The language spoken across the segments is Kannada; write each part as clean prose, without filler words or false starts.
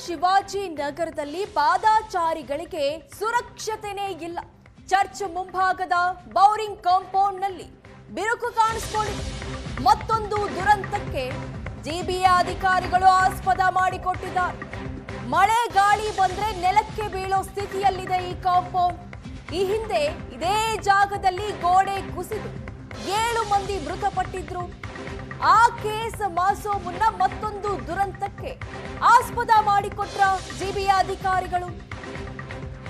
ಶಿವಾಜಿ ನಗರದಲ್ಲಿ ಪಾದಾಚಾರಿಗಳಿಗೆ ಸುರಕ್ಷತೆನೇ ಇಲ್ಲ. ಚರ್ಚ್ ಮುಂಭಾಗದ ಬೌರಿಂಗ್ ಕಾಂಪೌಂಡ್ನಲ್ಲಿ ಬಿರುಕು ಕಾಣಿಸಿಕೊಂಡಿದೆ. ಮತ್ತೊಂದು ದುರಂತಕ್ಕೆ ಜಿಬಿಎ ಅಧಿಕಾರಿಗಳು ಆಸ್ಪದ ಮಾಡಿಕೊಟ್ಟಿದ್ದಾರೆ. ಮಳೆ ಗಾಳಿ ಬಂದ್ರೆ ನೆಲಕ್ಕೆ ಬೀಳೋ ಸ್ಥಿತಿಯಲ್ಲಿದೆ ಈ ಕಾಂಪೌಂಡ್. ಈ ಹಿಂದೆ ಇದೇ ಜಾಗದಲ್ಲಿ ಗೋಡೆ ಕುಸಿದು 7 ಮಂದಿ ಮೃತಪಟ್ಟಿದ್ರು. ಆ ಕೇಸ್ ಮಾಸೋ ಮುನ್ನ ಮತ್ತೊಂದು ದುರಂತಕ್ಕೆ ಆಸ್ಪದ ಮಾಡಿಕೊಟ್ರ ಜಿಬಿಎ ಅಧಿಕಾರಿಗಳು.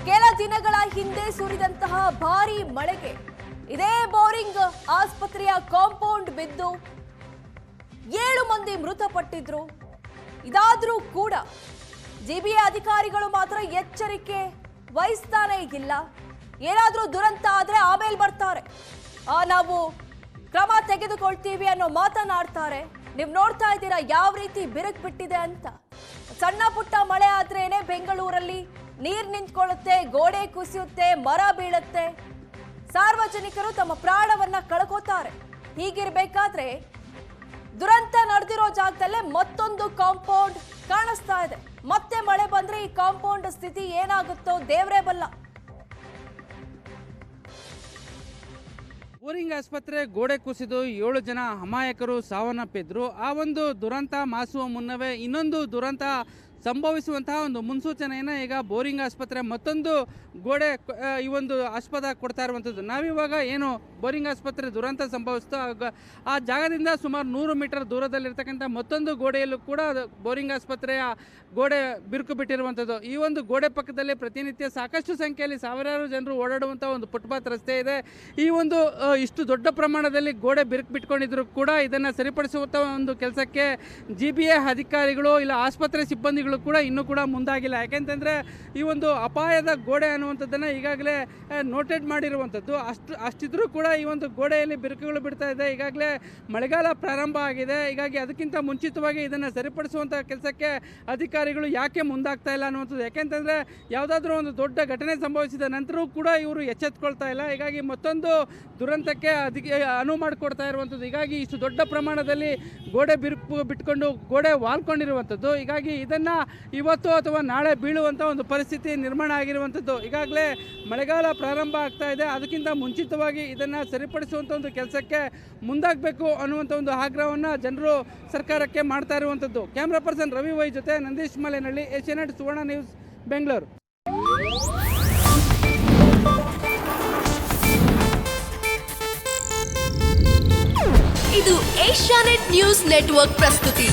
ಕೆಲ ದಿನಗಳ ಹಿಂದೆ ಸುರಿದಂತಹ ಭಾರೀ ಮಳೆಗೆ ಇದೇ ಬೋರಿಂಗ್ ಆಸ್ಪತ್ರೆಯ ಕಾಂಪೌಂಡ್ ಬಿದ್ದು 7 ಮಂದಿ ಮೃತಪಟ್ಟಿದ್ರು. ಇದಾದ್ರೂ ಕೂಡ ಜಿಬಿಎ ಅಧಿಕಾರಿಗಳು ಮಾತ್ರ ಎಚ್ಚರಿಕೆ ವಹಿಸ್ತಾನೇ ಇಲ್ಲ. ಏನಾದ್ರೂ ದುರಂತ ಆದ್ರೆ ಆಮೇಲೆ ಬರ್ತಾರೆ, ನಾವು ಕ್ರಮ ತೆಗೆದುಕೊಳ್ತೀವಿ ಅನ್ನೋ ಮಾತನಾಡ್ತಾರೆ. ನೀವು ನೋಡ್ತಾ ಇದ್ದೀರಾ ಯಾವ ರೀತಿ ಬಿರುಕು ಬಿಟ್ಟಿದೆ ಅಂತ. ಸಣ್ಣ ಪುಟ್ಟ ಮಳೆ ಆದ್ರೇನೆ ಬೆಂಗಳೂರಲ್ಲಿ ನೀರು ನಿಂತ್ಕೊಳ್ಳುತ್ತೆ, ಗೋಡೆ ಕುಸಿಯುತ್ತೆ, ಮರ ಬೀಳುತ್ತೆ, ಸಾರ್ವಜನಿಕರು ತಮ್ಮ ಪ್ರಾಣವನ್ನ ಕಳ್ಕೋತಾರೆ. ಹೀಗಿರ್ಬೇಕಾದ್ರೆ ದುರಂತ ನಡೆದಿರೋ ಜಾಗದಲ್ಲೇ ಮತ್ತೊಂದು ಕಾಂಪೌಂಡ್ ಕಾಣಿಸ್ತಾ ಇದೆ. ಮತ್ತೆ ಮಳೆ ಬಂದ್ರೆ ಈ ಕಾಂಪೌಂಡ್ ಸ್ಥಿತಿ ಏನಾಗುತ್ತೋ ದೇವರೇ ಬಲ್ಲ. ಬೋರಿಂಗ್ ಆಸ್ಪತ್ರೆ ಗೋಡೆ ಕುಸಿದು 7 ಜನ ಅಮಾಯಕರು ಸಾವನ್ನಪ್ಪಿದ್ರು. ಆ ಒಂದು ದುರಂತ ಮಾಸುವ ಮುನ್ನವೇ ಇನ್ನೊಂದು ದುರಂತ ಸಂಭವಿಸುವಂತಹ ಒಂದು ಮುನ್ಸೂಚನೆಯನ್ನು ಈಗ ಬೋರಿಂಗ್ ಆಸ್ಪತ್ರೆ ಮತ್ತೊಂದು ಗೋಡೆ ಈ ಒಂದು ಆಸ್ಪದ ಕೊಡ್ತಾ ಇರುವಂಥದ್ದು. ನಾವಿವಾಗ ಏನು ಬೋರಿಂಗ್ ಆಸ್ಪತ್ರೆ ದುರಂತ ಸಂಭವಿಸ್ತೋ ಆ ಜಾಗದಿಂದ ಸುಮಾರು 100 ಮೀಟರ್ ದೂರದಲ್ಲಿರ್ತಕ್ಕಂಥ ಮತ್ತೊಂದು ಗೋಡೆಯಲ್ಲೂ ಕೂಡ ಬೋರಿಂಗ್ ಆಸ್ಪತ್ರೆಯ ಗೋಡೆ ಬಿರುಕು ಬಿಟ್ಟಿರುವಂಥದ್ದು. ಈ ಒಂದು ಗೋಡೆ ಪಕ್ಕದಲ್ಲಿ ಪ್ರತಿನಿತ್ಯ ಸಾಕಷ್ಟು ಸಂಖ್ಯೆಯಲ್ಲಿ ಸಾವಿರಾರು ಜನರು ಓಡಾಡುವಂಥ ಒಂದು ಫುಟ್ಪಾತ್ ರಸ್ತೆ ಇದೆ. ಈ ಒಂದು ಇಷ್ಟು ದೊಡ್ಡ ಪ್ರಮಾಣದಲ್ಲಿ ಗೋಡೆ ಬಿರುಕು ಬಿಟ್ಕೊಂಡಿದ್ರು ಕೂಡ ಇದನ್ನು ಸರಿಪಡಿಸುವಂಥ ಒಂದು ಕೆಲಸಕ್ಕೆ ಜಿಬಿಎ ಅಧಿಕಾರಿಗಳು ಇಲ್ಲ ಆಸ್ಪತ್ರೆ ಸಿಬ್ಬಂದಿಗಳು ಕೂಡ ಇನ್ನೂ ಕೂಡ ಮುಂದಾಗಿಲ್ಲ. ಯಾಕೆಂತಂದರೆ ಈ ಒಂದು ಅಪಾಯದ ಗೋಡೆ ಅನ್ನುವಂಥದ್ದನ್ನು ಈಗಾಗಲೇ ನೋಟೆಡ್ ಮಾಡಿರುವಂಥದ್ದು. ಅಷ್ಟಿದ್ರೂ ಕೂಡ ಈ ಒಂದು ಗೋಡೆಯಲ್ಲಿ ಬಿರುಕುಗಳು ಬಿಡ್ತಾ ಇದೆ. ಈಗಾಗಲೇ ಮಳೆಗಾಲ ಪ್ರಾರಂಭ ಆಗಿದೆ. ಹೀಗಾಗಿ ಅದಕ್ಕಿಂತ ಮುಂಚಿತವಾಗಿ ಇದನ್ನು ಸರಿಪಡಿಸುವಂಥ ಕೆಲಸಕ್ಕೆ ಅಧಿಕಾರಿಗಳು ಯಾಕೆ ಮುಂದಾಗ್ತಾ ಇಲ್ಲ ಅನ್ನುವಂಥದ್ದು. ಯಾಕೆಂತಂದರೆ ಯಾವುದಾದ್ರೂ ಒಂದು ದೊಡ್ಡ ಘಟನೆ ಸಂಭವಿಸಿದ ನಂತರವೂ ಕೂಡ ಇವರು ಎಚ್ಚೆತ್ತುಕೊಳ್ತಾ ಇಲ್ಲ. ಹೀಗಾಗಿ ಮತ್ತೊಂದು ದುರಂತಕ್ಕೆ ಅನುವು ಮಾಡಿಕೊಡ್ತಾ ಇರುವಂಥದ್ದು. ಹೀಗಾಗಿ ಇಷ್ಟು ದೊಡ್ಡ ಪ್ರಮಾಣದಲ್ಲಿ ಗೋಡೆ ಬಿರುಕು ಬಿಟ್ಕೊಂಡು ಗೋಡೆ ವಾಲ್ಕೊಂಡಿರುವಂಥದ್ದು. ಹೀಗಾಗಿ ಇದನ್ನು ಇವತ್ತು ಅಥವಾ ನಾಳೆ ಬೀಳುವಂಥ ಒಂದು ಪರಿಸ್ಥಿತಿ ನಿರ್ಮಾಣ ಆಗಿರುವಂಥದ್ದು. ಈಗಾಗಲೇ ಮಳೆಗಾಲ ಪ್ರಾರಂಭ ಆಗ್ತಾ ಇದೆ. ಅದಕ್ಕಿಂತ ಮುಂಚಿತವಾಗಿ ಇದನ್ನು ಸರಿಪಡಿಸುವಂಥ ಒಂದು ಕೆಲಸಕ್ಕೆ ಮುಂದಾಗಬೇಕು ಅನ್ನುವಂಥ ಒಂದು ಆಗ್ರಹವನ್ನು ಜನರು ಸರ್ಕಾರಕ್ಕೆ ಮಾಡ್ತಾ ಇರುವಂಥದ್ದು. ಕ್ಯಾಮ್ರಾ ಪರ್ಸನ್ ರವಿ ವೈ ಜೊತೆ ನಂದೀಶ್ ಮಲೆನಹಳ್ಳಿ, ಏಷ್ಯಾನೆಟ್ ಸುವರ್ಣ ನ್ಯೂಸ್, ಬೆಂಗಳೂರು. ಇದು ಏಷ್ಯಾನೆಟ್ ನ್ಯೂಸ್ ನೆಟ್ವರ್ಕ್ ಪ್ರಸ್ತುತಿ.